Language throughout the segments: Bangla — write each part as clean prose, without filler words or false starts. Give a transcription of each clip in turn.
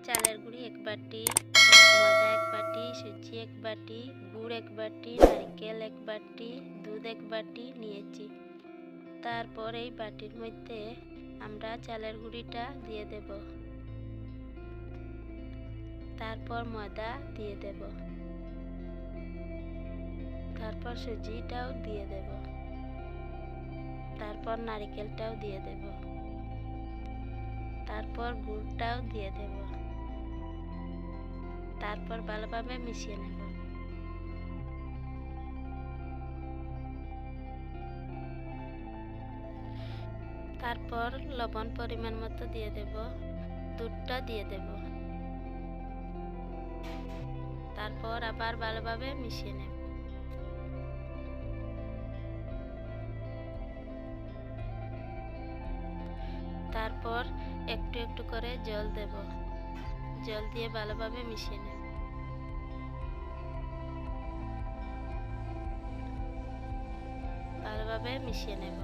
চালের গুঁড়ি 1 বাটি, ময়দা 1 বাটি, সুজি 1 বাটি, গুড় 1 বাটি, নারকেল 1 বাটি, দুধ 1 বাটি নিয়েছি। তারপর এই বাটির মধ্যে আমরা চালের গুঁড়িটা দিয়ে দেব, তারপর ময়দা দিয়ে দেব, তারপর সুজিটাও দিয়ে দেব, তারপর নারকেলটাও দিয়ে দেব, তারপর গুড়টাও দিয়ে দেব, তারপর ভালোভাবে মিশিয়ে নেব। তারপর লবণ পরিমাণ মতো দিয়ে দেব, দুধটা দিয়ে দেব, তারপর আবার ভালোভাবে মিশিয়ে নেব। তারপর একটু একটু করে জল দেব, জল দিয়ে ভালোভাবে মিশিয়ে নেব। ভালোভাবে মিশিয়ে নেব।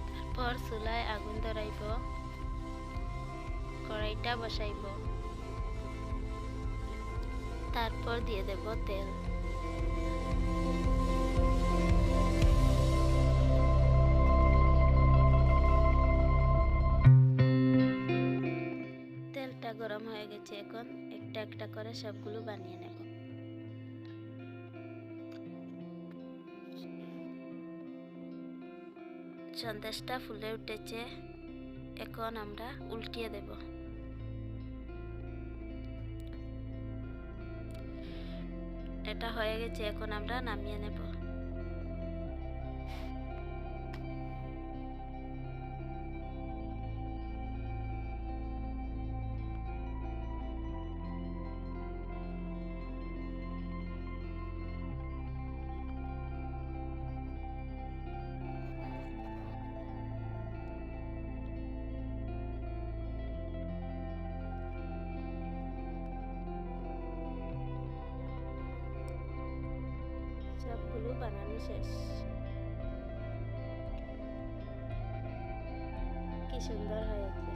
তারপর চুলায় আগুন ধরাইব, কড়াইটা বসাইব, তারপর দিয়ে দেব তেল। তেলটা গরম হয়ে গেছে, এখন একটা একটা করে সবগুলো বানিয়ে নেব। সন্দেশটা ফুলে উঠেছে, এখন আমরা উল্টিয়ে দেব। এটা হয়ে গেছে, এখন আমরা নামিয়ে নেব। সবগুলো বানানো শেষ। কি সুন্দর হয়েছে।